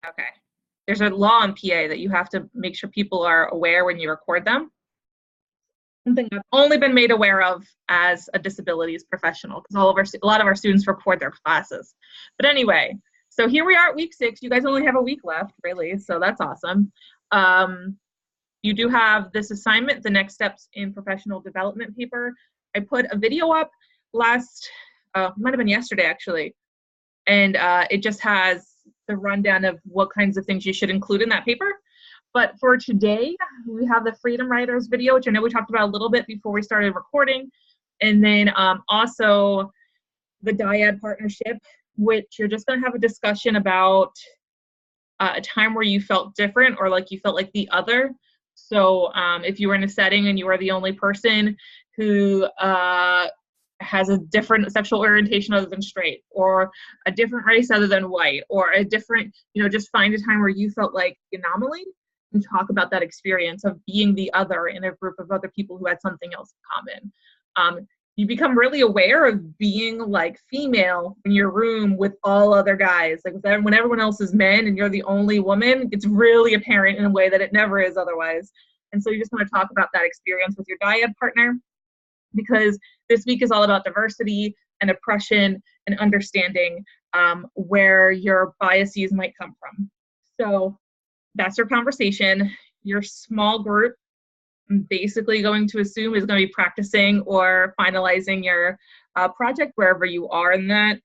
Okay. There's a law in PA that you have to make sure people are aware when you record them. Something I've only been made aware of as a disabilities professional because a lot of our students record their classes. But anyway, so here we are at week 6. You guys only have a week left, really, so that's awesome. You do have this assignment, the next steps in professional development paper. I put a video up might have been yesterday actually, and it just has the rundown of what kinds of things you should include in that paper. But for today, we have the Freedom Writers video, which I know we talked about a little bit before we started recording. And then also the dyad partnership, which you're just going to have a discussion about a time where you felt different or like you felt like the other. So if you were in a setting and you were the only person who has a different sexual orientation other than straight, or a different race other than white, or a different, just find a time where you felt like the anomaly and talk about that experience of being the other in a group of other people who had something else in common. You become really aware of being like female in your room with all other guys. Like when everyone else is men and you're the only woman, it's really apparent in a way that it never is otherwise. And so you just want to talk about that experience with your dyad partner, because this week is all about diversity and oppression and understanding where your biases might come from. So that's your conversation. Your small group, I'm basically going to assume, is going to be practicing or finalizing your project wherever you are in that.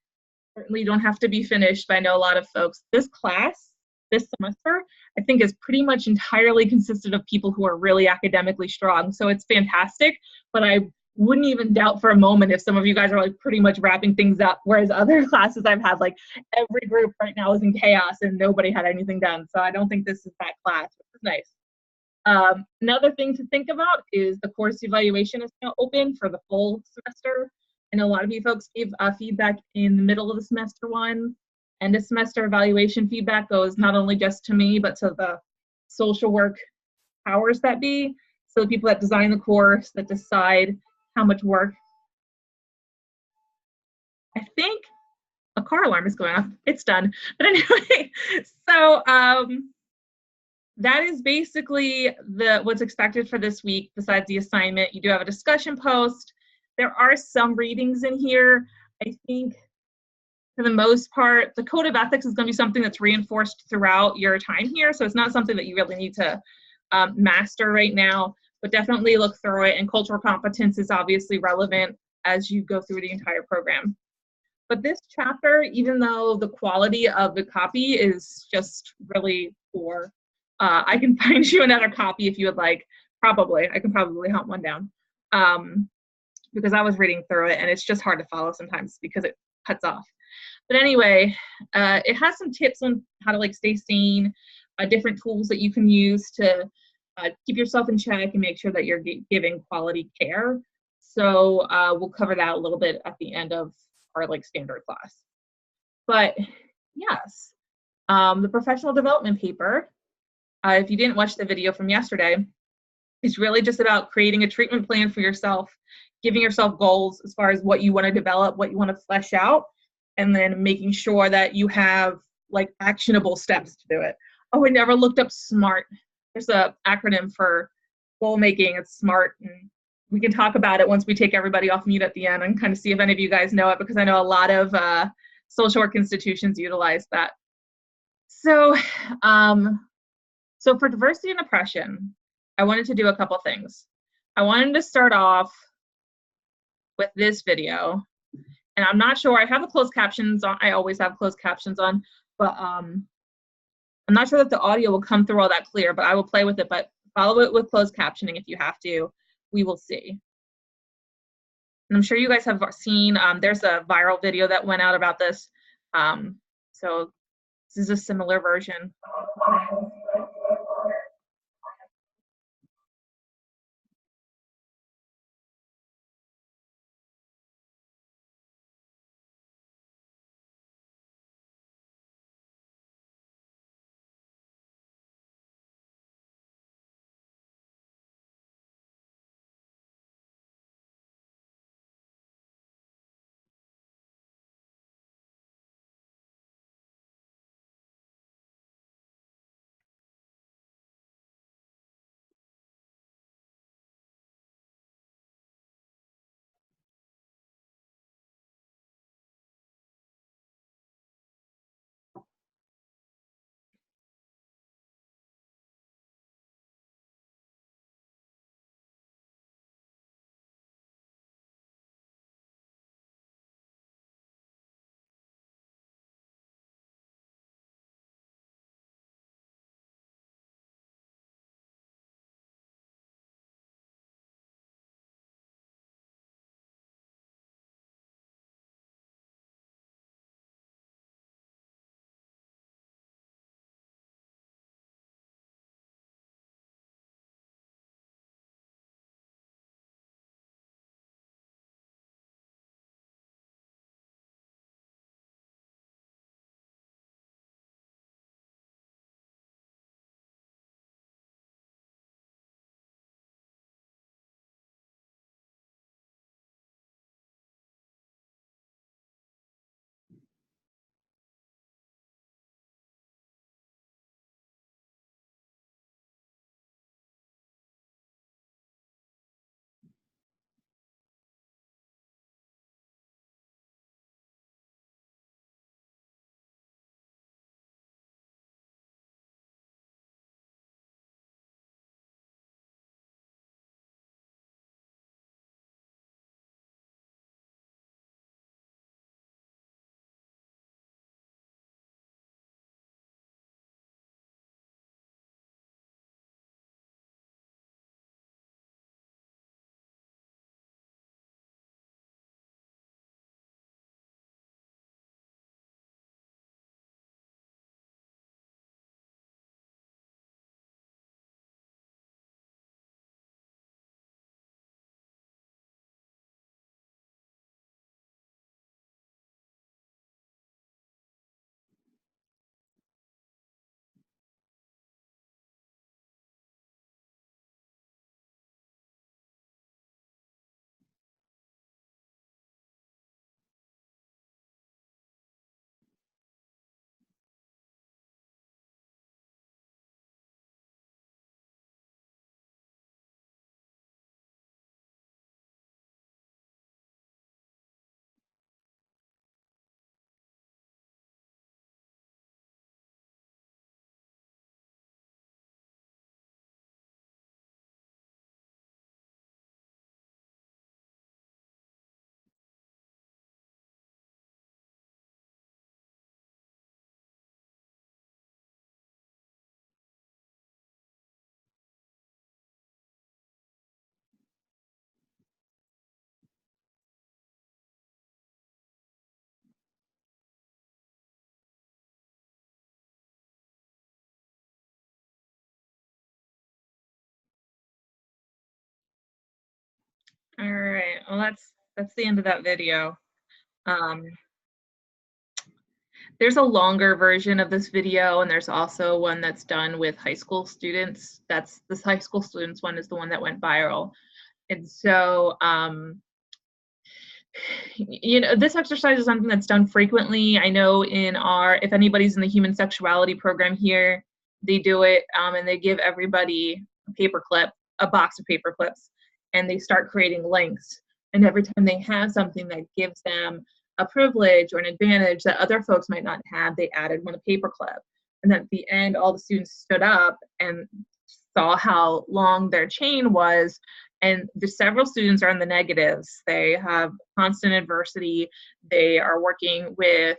Certainly you don't have to be finished, but I know a lot of folks. This class, this semester, I think is pretty much entirely consisted of people who are really academically strong. So it's fantastic, but I wouldn't even doubt for a moment if some of you guys are like pretty much wrapping things up, whereas other classes I've had, like every group right now is in chaos and nobody had anything done. So I don't think this is that class, which is nice. Another thing to think about is the course evaluation is now open for the full semester. And a lot of you folks gave feedback in the middle of the semester one. End of semester evaluation feedback goes not only just to me, but to the social work powers that be. So the people that design the course, that decide how much work. I think a car alarm is going off. It's done. But anyway, so that is basically what's expected for this week. Besides the assignment, you do have a discussion post. There are some readings in here. I think for the most part, the code of ethics is going to be something that's reinforced throughout your time here. So it's not something that you really need to master right now, but definitely look through it. And cultural competence is obviously relevant as you go through the entire program. But this chapter, even though the quality of the copy is just really poor, I can find you another copy if you would like. I can probably hunt one down, because I was reading through it and it's just hard to follow sometimes because it cuts off. But anyway, it has some tips on how to like stay sane, different tools that you can use to keep yourself in check and make sure that you're giving quality care. So we'll cover that a little bit at the end of our like standard class. But yes, the professional development paper, if you didn't watch the video from yesterday, is really just about creating a treatment plan for yourself, giving yourself goals as far as what you want to develop, what you want to flesh out, and then making sure that you have like actionable steps to do it. Oh, I never looked up SMART. There's an acronym for goal making. It's SMART, and we can talk about it once we take everybody off mute at the end and kind of see if any of you guys know it, because I know a lot of social work institutions utilize that. So, so for diversity and oppression, I wanted to do a couple things. I wanted to start off with this video, and I'm not sure, I have the closed captions on, I always have closed captions on, but I'm not sure that the audio will come through all that clear, but I will play with it, but follow it with closed captioning if you have to. We will see. And I'm sure you guys have seen, there's a viral video that went out about this. So this is a similar version. All right. Well, that's the end of that video. Um, there's a longer version of this video, and there's also one that's done with high school students. That's this high school students one is the one that went viral. And so, this exercise is something that's done frequently. I know if anybody's in the human sexuality program here, they do it, and they give everybody a box of paper clips, and they start creating links. And every time they have something that gives them a privilege or an advantage that other folks might not have, they added one a paper clip. And then at the end, all the students stood up and saw how long their chain was, and the several students are in the negatives. They have constant adversity. They are working with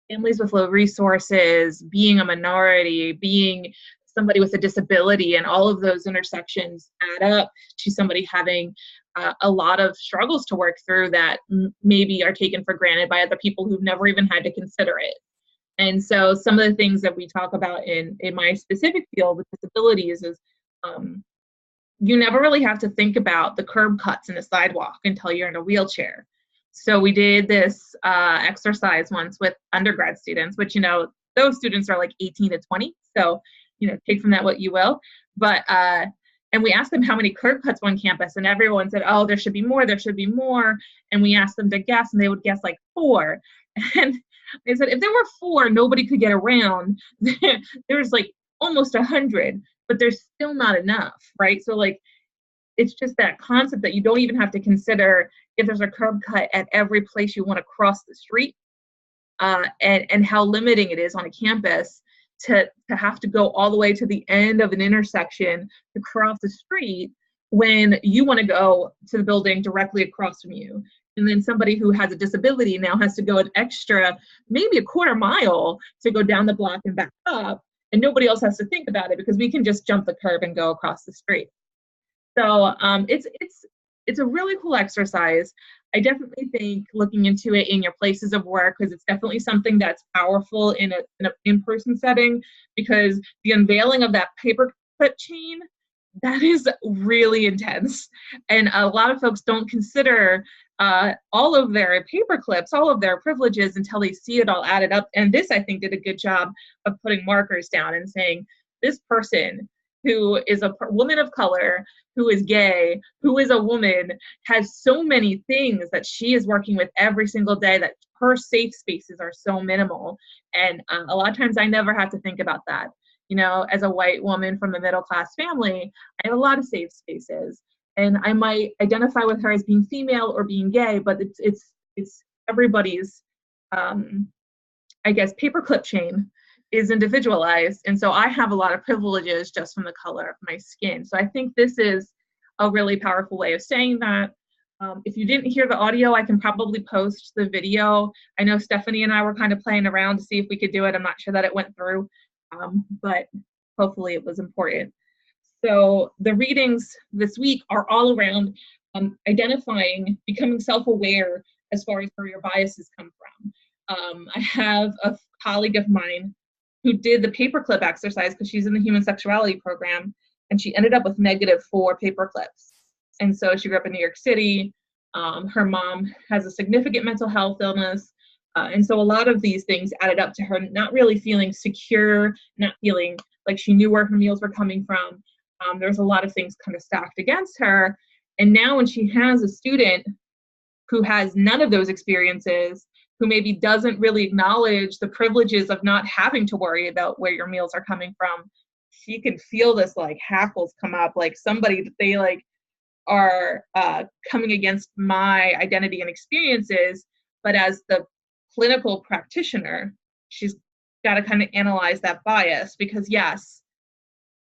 families with low resources, being a minority, being somebody with a disability, and all of those intersections add up to somebody having a lot of struggles to work through that maybe are taken for granted by other people who've never even had to consider it. And so some of the things that we talk about in my specific field with disabilities is you never really have to think about the curb cuts in a sidewalk until you're in a wheelchair. So we did this exercise once with undergrad students, which, those students are like 18 to 20. So, take from that what you will. But, and we asked them how many curb cuts on campus, and everyone said, oh, there should be more, there should be more. And we asked them to guess, and they would guess like 4. And they said, if there were 4, nobody could get around. There's like almost 100. But there's still not enough, right? So like, it's just that concept that you don't even have to consider if there's a curb cut at every place you want to cross the street, and how limiting it is on a campus to have to go all the way to the end of an intersection to cross the street when you want to go to the building directly across from you. And then somebody who has a disability now has to go an extra, maybe a quarter mile to go down the block and back up. And nobody else has to think about it because we can just jump the curb and go across the street. So it's a really cool exercise. I definitely think looking into it in your places of work, because it's definitely something that's powerful in an in-person setting, because the unveiling of that paperclip chain, that is really intense. And a lot of folks don't consider all of their paper clips, all of their privileges until they see it all added up. And this, I think, did a good job of putting markers down and saying, this person who is a woman of color, who is gay, who is a woman, has so many things that she is working with every single day that her safe spaces are so minimal. And a lot of times I never have to think about that. As a white woman from a middle class family, I have a lot of safe spaces. And I might identify with her as being female or being gay, but it's everybody's, I guess, paperclip chain is individualized. And so I have a lot of privileges just from the color of my skin. So I think this is a really powerful way of saying that. If you didn't hear the audio, I can probably post the video. I know Stephanie and I were kind of playing around to see if we could do it. I'm not sure that it went through, but hopefully it was important. So the readings this week are all around identifying, becoming self-aware as far as where your biases come from. I have a colleague of mine who did the paperclip exercise because she's in the human sexuality program, and she ended up with -4 paperclips. And so she grew up in New York City. Her mom has a significant mental health illness. And so a lot of these things added up to her not really feeling secure, not feeling like she knew where her meals were coming from. There's a lot of things kind of stacked against her. And now when she has a student who has none of those experiences, who maybe doesn't really acknowledge the privileges of not having to worry about where your meals are coming from, she can feel this like hackles come up, like somebody that they like are coming against my identity and experiences. But as the clinical practitioner, she's got to kind of analyze that bias, because yes,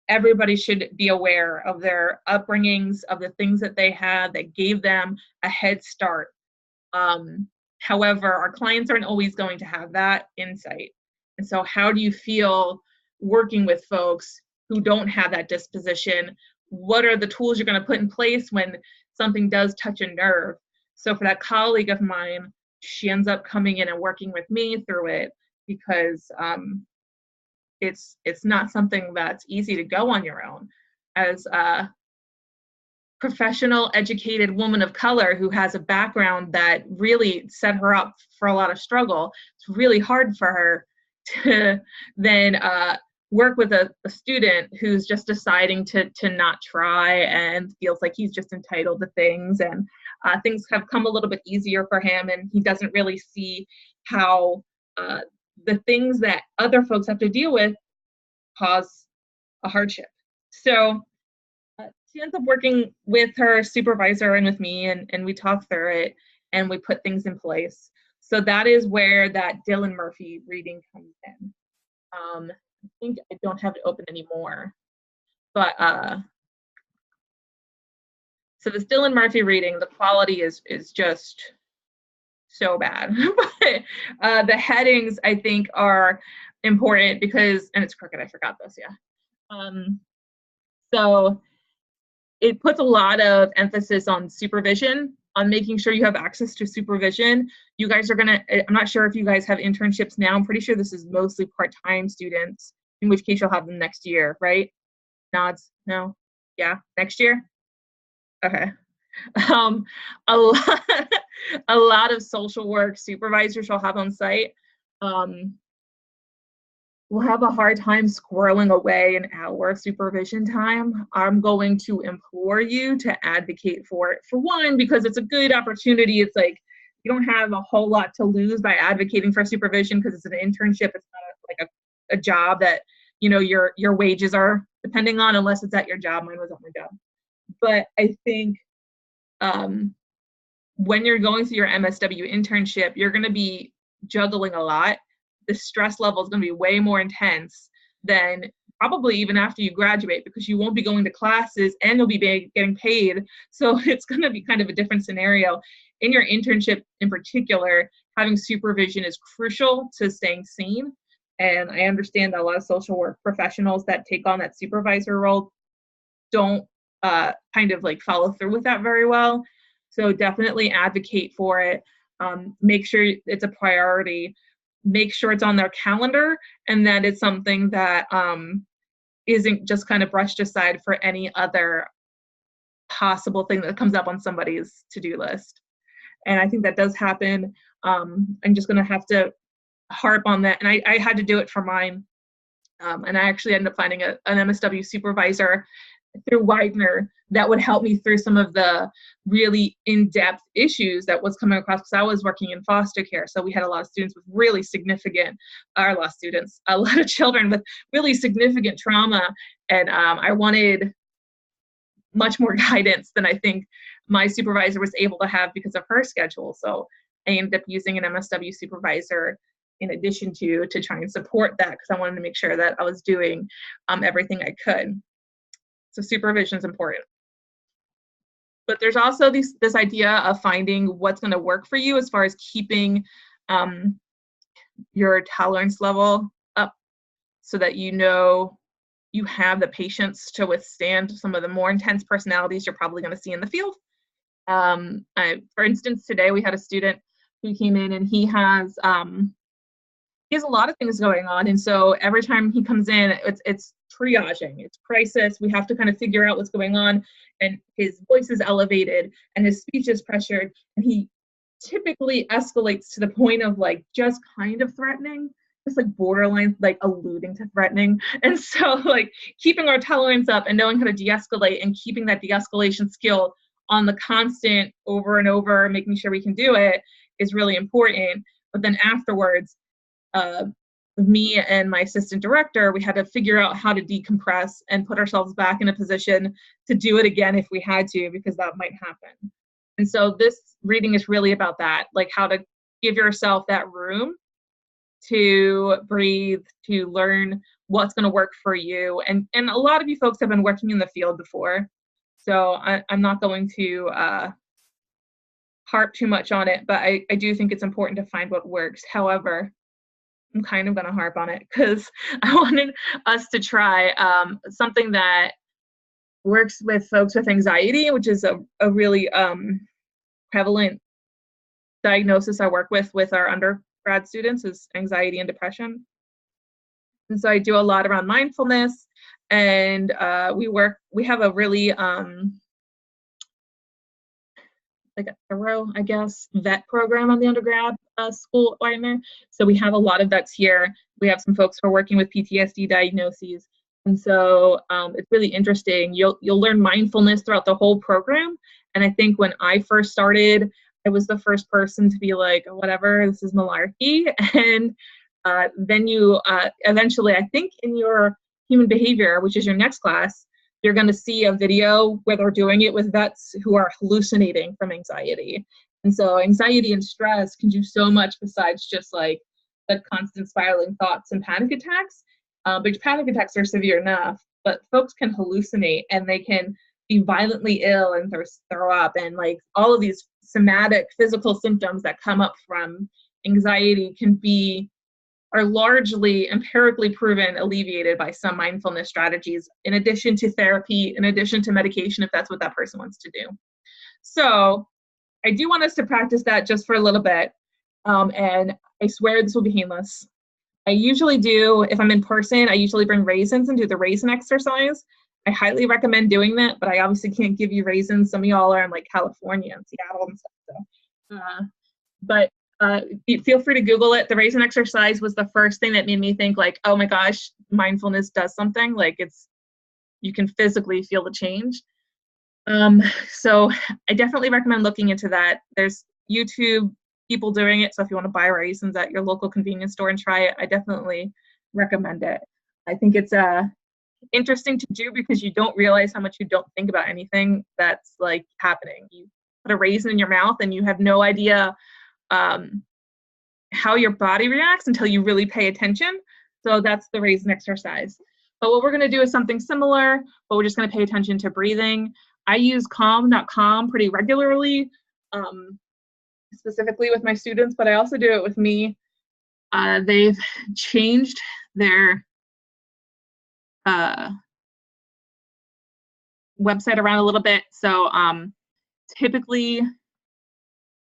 everybody should be aware of their upbringings, of the things that they had that gave them a head start. However, our clients aren't always going to have that insight. And so how do you feel working with folks who don't have that disposition? What are the tools you're going to put in place when something does touch a nerve? So for that colleague of mine, she ends up coming in and working with me through it, because it's not something that's easy to go on your own. As professional, educated woman of color who has a background that really set her up for a lot of struggle. It's really hard for her to then work with a student who's just deciding to not try and feels like he's just entitled to things, and things have come a little bit easier for him, and he doesn't really see how the things that other folks have to deal with cause a hardship. So she ends up working with her supervisor and with me, and we talk through it and we put things in place. So that is where that Dylan Murphy reading comes in. I think I don't have it open anymore, but so this Dylan Murphy reading, the quality is just so bad. But the headings, I think, are important because, and it's crooked, I forgot this, yeah. So it puts a lot of emphasis on supervision, on making sure you have access to supervision. You guys are gonna, I'm not sure if you guys have internships now. I'm pretty sure this is mostly part-time students, in which case you'll have them next year, right? Nods, no? Yeah, next year? Okay. A lot, a lot of social work supervisors will have on site. We'll have a hard time squirreling away an hour of supervision time. I'm going to implore you to advocate for it. For one, because it's a good opportunity. It's like you don't have a whole lot to lose by advocating for supervision because it's an internship. It's not like a job that, you know, your wages are depending on, unless it's at your job. Mine was at my job. But I think when you're going through your MSW internship, you're going to be juggling a lot. The stress level is going to be way more intense than probably even after you graduate, because you won't be going to classes and you'll be getting paid. So it's going to be kind of a different scenario. In your internship in particular, having supervision is crucial to staying sane. And I understand that a lot of social work professionals that take on that supervisor role don't kind of like follow through with that very well. So definitely advocate for it. Make sure it's a priority. Make sure it's on their calendar, and that it's something that isn't just kind of brushed aside for any other possible thing that comes up on somebody's to-do list. And I think that does happen. I'm just going to have to harp on that. And I had to do it for mine. And I actually ended up finding an MSW supervisor through Widener that would help me through some of the really in-depth issues that was coming across, because I was working in foster care. So we had a lot of students with really significant, a lot of children with really significant trauma. And I wanted much more guidance than I think my supervisor was able to have because of her schedule. So I ended up using an MSW supervisor in addition to try and support that, because I wanted to make sure that I was doing everything I could. So supervision is important. But there's also this idea of finding what's going to work for you as far as keeping your tolerance level up, so that you know you have the patience to withstand some of the more intense personalities you're probably going to see in the field. For instance, today we had a student who came in, and he has a lot of things going on. And so every time he comes in, it's triaging, it's crisis. We have to kind of figure out what's going on. And his voice is elevated and his speech is pressured. And he typically escalates to the point of like just kind of threatening, just like borderline, like alluding to threatening. And so like keeping our tolerance up and knowing how to de-escalate and keeping that de-escalation skill on the constant over and over, making sure we can do it, is really important. But then afterwards, me and my assistant director, we had to figure out how to decompress and put ourselves back in a position to do it again if we had to, because that might happen. And so this reading is really about that, like how to give yourself that room to breathe, to learn what's going to work for you. And a lot of you folks have been working in the field before, so I'm not going to harp too much on it, but I do think it's important to find what works. However, I'm kind of going to harp on it because I wanted us to try something that works with folks with anxiety, which is a really prevalent diagnosis I work with our undergrad students, is anxiety and depression. And so I do a lot around mindfulness, and we have a really like a thorough, I guess, vet program on the undergrad school right there. So we have a lot of vets here. We have some folks who are working with PTSD diagnoses. And so it's really interesting. You'll learn mindfulness throughout the whole program. And I think when I first started, I was the first person to be like, oh, whatever, this is malarkey. And then you eventually, I think in your human behavior, which is your next class, you're going to see a video where they're doing it with vets who are hallucinating from anxiety. And so anxiety and stress can do so much besides just like the constant spiraling thoughts and panic attacks. But panic attacks are severe enough, but folks can hallucinate and they can be violently ill and throw up, and like all of these somatic physical symptoms that come up from anxiety are largely empirically proven alleviated by some mindfulness strategies, in addition to therapy, in addition to medication, if that's what that person wants to do. So I do want us to practice that just for a little bit. And I swear this will be painless. I usually do, if I'm in person, I usually bring raisins and do the raisin exercise. I highly recommend doing that, but I obviously can't give you raisins. Some of y'all are in like California and Seattle and stuff. But feel free to Google it. The raisin exercise was the first thing that made me think like, oh my gosh, mindfulness does something. Like you can physically feel the change. So I definitely recommend looking into that. There's YouTube people doing it. So if you want to buy raisins at your local convenience store and try it, I definitely recommend it. I think it's interesting to do because you don't realize how much you don't think about anything that's like happening. You put a raisin in your mouth and you have no idea how your body reacts until you really pay attention. So that's the raisin exercise. But what we're going to do is something similar, but we're just going to pay attention to breathing. I use Calm.com pretty regularly, specifically with my students, but I also do it with me. They've changed their website around a little bit. So typically,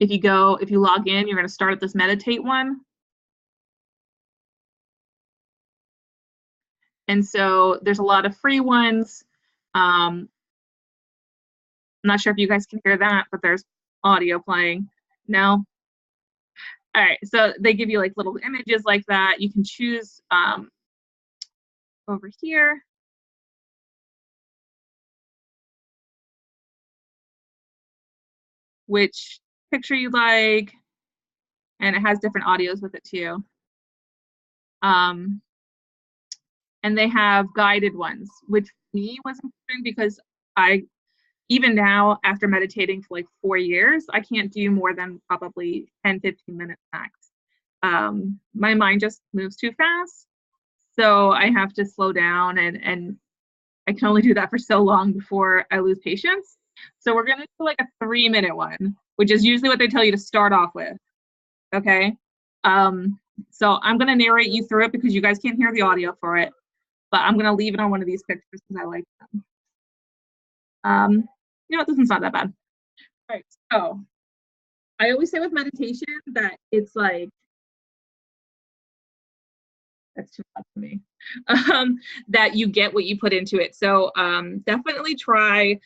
if you log in, you're going to start at this meditate one. And so there's a lot of free ones. I'm not sure if you guys can hear that, but there's audio playing. No? All right, so they give you like little images like that. You can choose over here. Which picture you like, and it has different audios with it too. And they have guided ones, which for me was important because even now, after meditating for like 4 years, I can't do more than probably 10, 15 minutes max. My mind just moves too fast. So I have to slow down, and I can only do that for so long before I lose patience. So we're going to do like a 3-minute one, which is usually what they tell you to start off with. Okay. So I'm going to narrate you through it because you guys can't hear the audio for it, but I'm going to leave it on one of these pictures because I like them. You know what, this one's not that bad. All right, so I always say with meditation that it's like, that's too much for me, that you get what you put into it. So definitely try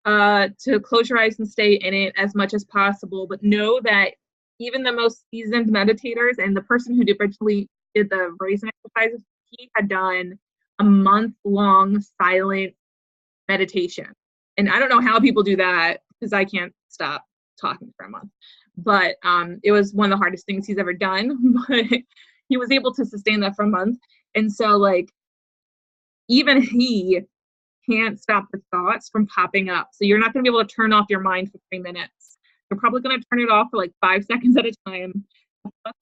to close your eyes and stay in it as much as possible, but know that even the most seasoned meditators, and the person who originally did the raisin exercises, he had done a month-long silent meditation. And I don't know how people do that because I can't stop talking for a month. But it was one of the hardest things he's ever done. But he was able to sustain that for a month. And so, like, even he can't stop the thoughts from popping up. So you're not going to be able to turn off your mind for 3 minutes. You're probably going to turn it off for like 5 seconds at a time. Pop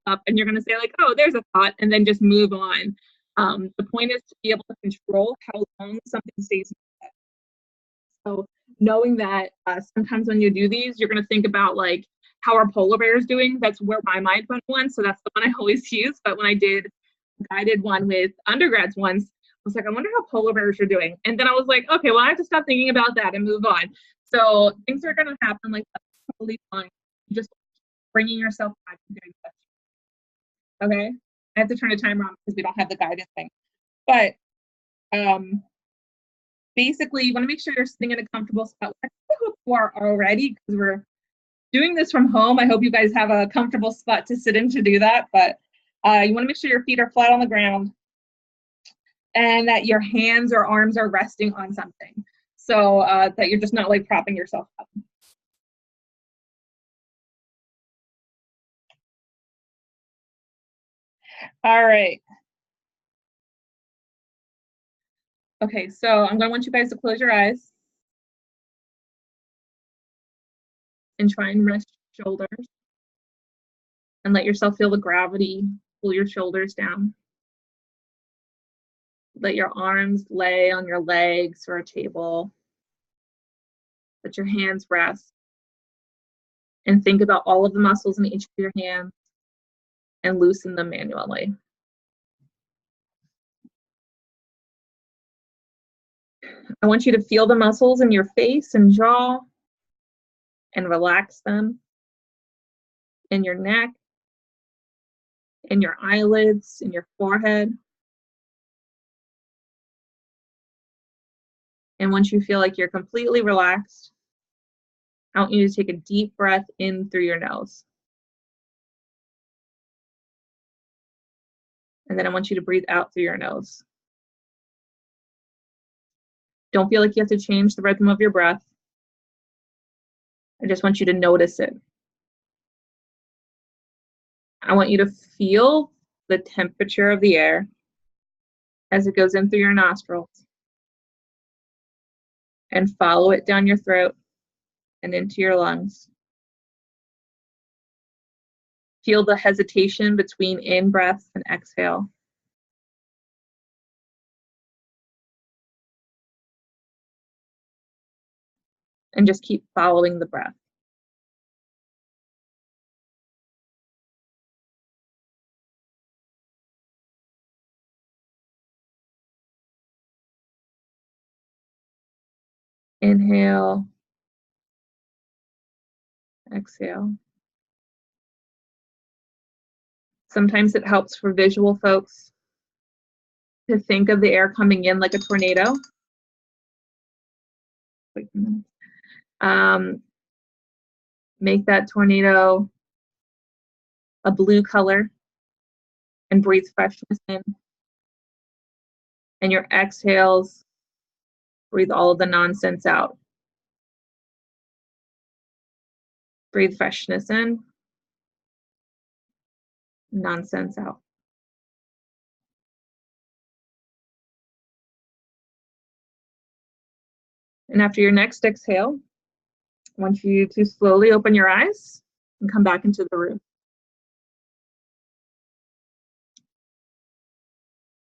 up, and you're going to say like, oh, there's a thought, and then just move on. The point is to be able to control how long something stays in your head. So knowing that sometimes when you do these, you're going to think about like, how are polar bears doing? That's where my mind went once. So that's the one I always use. But when I did a guided one with undergrads once, I was like, I wonder how polar bears are doing. And then I was like, okay, well, I have to stop thinking about that and move on. So things are going to happen like that's totally fine. You just bringing yourself back to doing that. Okay? I have to turn the timer on because we don't have the guided thing. But basically, you want to make sure you're sitting in a comfortable spot. I hope you are already because we're doing this from home, I hope you guys have a comfortable spot to sit in to do that, but you want to make sure your feet are flat on the ground and that your hands or arms are resting on something, so that you're just not like propping yourself up. All right. Okay, so I'm gonna want you guys to close your eyes and try and rest your shoulders and let yourself feel the gravity pull your shoulders down. Let your arms lay on your legs or a table. Let your hands rest. And think about all of the muscles in each of your hands and loosen them manually. I want you to feel the muscles in your face and jaw and relax them, in your neck, in your eyelids, in your forehead. And once you feel like you're completely relaxed, I want you to take a deep breath in through your nose. And then I want you to breathe out through your nose. Don't feel like you have to change the rhythm of your breath. I just want you to notice it. I want you to feel the temperature of the air as it goes in through your nostrils and follow it down your throat and into your lungs. Feel the hesitation between in-breath and exhale. And just keep following the breath. Inhale, exhale. Sometimes it helps for visual folks to think of the air coming in like a tornado. Make that tornado a blue color and breathe freshness in. And your exhales, breathe all of the nonsense out. Breathe freshness in, nonsense out. And after your next exhale, I want you to slowly open your eyes and come back into the room.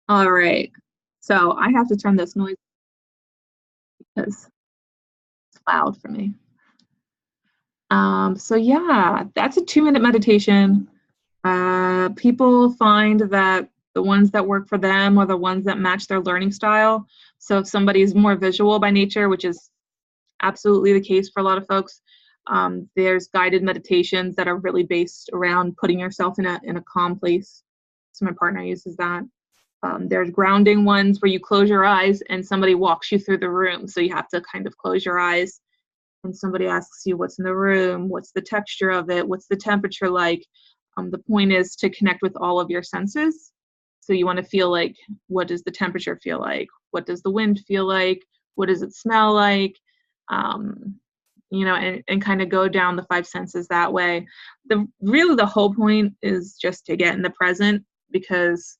All right, so I have to turn this noise because it's loud for me. So yeah, that's a 2-minute meditation. People find that the ones that work for them are the ones that match their learning style. So if somebody is more visual by nature, which is absolutely the case for a lot of folks, there's guided meditations that are really based around putting yourself in a calm place. So my partner uses that. There's grounding ones where you close your eyes and somebody walks you through the room. So you have to kind of close your eyes and somebody asks you what's in the room, what's the texture of it, what's the temperature like. The point is to connect with all of your senses. So you want to feel like, what does the temperature feel like? What does the wind feel like? What does it smell like? You know, and kind of go down the 5 senses that way. Really the whole point is just to get in the present, because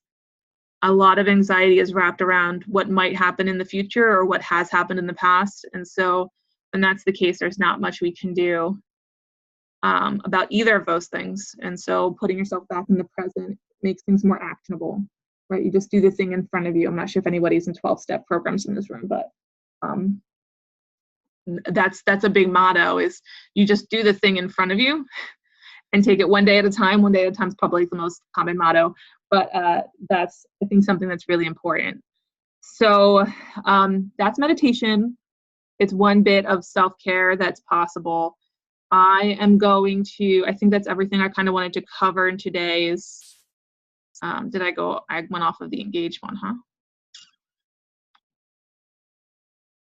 a lot of anxiety is wrapped around what might happen in the future or what has happened in the past. And so when that's the case, there's not much we can do about either of those things. And so putting yourself back in the present makes things more actionable, right? You just do the thing in front of you. I'm not sure if anybody's in 12-step programs in this room, but that's a big motto, is you just do the thing in front of you and take it one day at a time. One day at a time is probably the most common motto, but that's, I think, something that's really important. So that's meditation. It's one bit of self-care that's possible. I am going to, I think that's everything I kind of wanted to cover in today's, I went off of the Engage one, huh?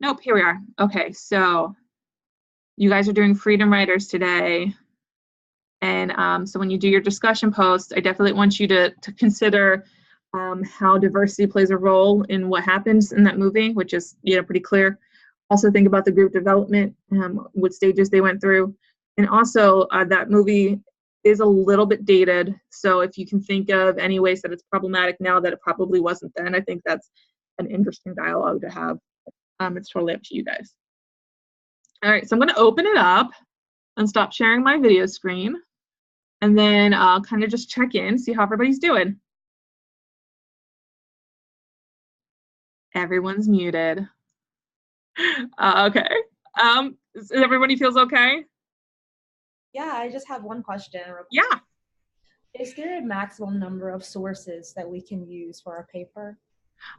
Nope, here we are. Okay, so You guys are doing Freedom Writers today. And so when you do your discussion posts, I definitely want you to consider how diversity plays a role in what happens in that movie, which is, you know, pretty clear. Also think about the group development, what stages they went through. And also that movie is a little bit dated. So if you can think of any ways that it's problematic now that it probably wasn't then, I think that's an interesting dialogue to have. It's totally up to you guys. All right, so I'm gonna open it up and stop sharing my video screen. And then I'll kind of just check in, see how everybody's doing. Everyone's muted. Okay. Everybody feels okay? Yeah, I just have one question. Yeah. Is there a maximum number of sources that we can use for our paper?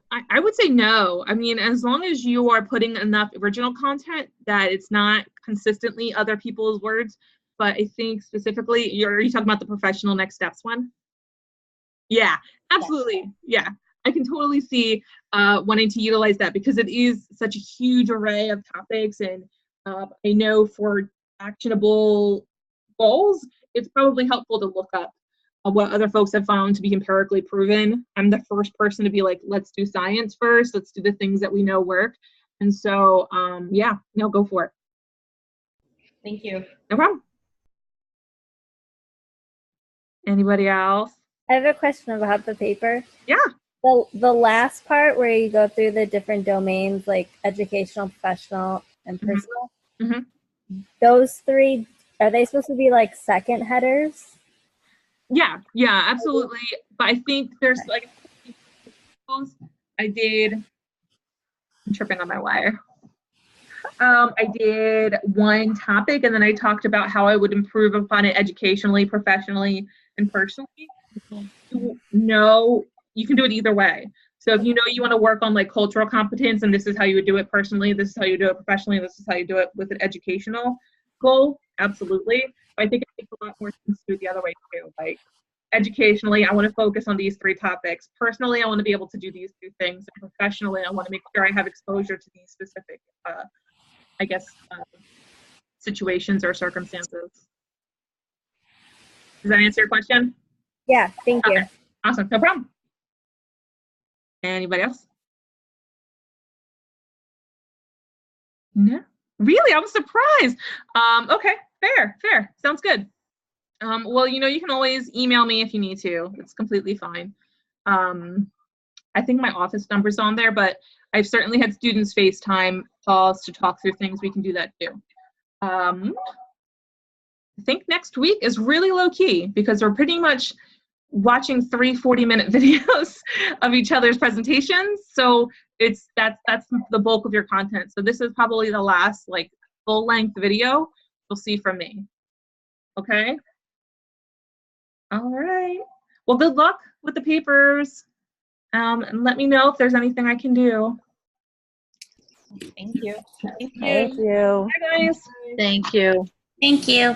I would say no. I mean, as long as you are putting enough original content that it's not consistently other people's words. But I think specifically, are you talking about the professional next steps one? Yeah, absolutely. Yeah, I can totally see wanting to utilize that because it is such a huge array of topics. And I know for actionable goals, it's probably helpful to look up what other folks have found to be empirically proven. I'm the first person to be like, let's do science first. Let's do the things that we know work. And so, yeah, no, go for it. Thank you. No problem. Anybody else? I have a question about the paper. Yeah. The last part where you go through the different domains like educational, professional, and personal. Mm-hmm. Those three, are they supposed to be like second headers? Yeah, absolutely. But I think there's like, I'm tripping on my wire. I did one topic and then I talked about how I would improve upon it educationally, professionally, and personally. No, you can do it either way. So if you know you want to work on like cultural competence and this is how you would do it personally, this is how you do it professionally, this is how you do it with an educational goal, absolutely. But I think it makes a lot more sense to do it the other way too. Like educationally, I want to focus on these three topics. Personally, I want to be able to do these two things. And professionally, I want to make sure I have exposure to these specific situations or circumstances. Does that answer your question? Yeah, thank you. Awesome, no problem. Anybody else? No? Really? I was surprised. Okay, fair. Sounds good. Well, you know, you can always email me if you need to. It's completely fine. I think my office number's on there, but I've certainly had students FaceTime calls to talk through things. We can do that too. I think next week is really low key because we're pretty much watching 3 40-minute videos of each other's presentations. So that's the bulk of your content. So this is probably the last like full-length video you'll see from me. Okay? All right. Well, good luck with the papers. And let me know if there's anything I can do. Thank you. Thank you. Bye, guys. Thank you. Thank you.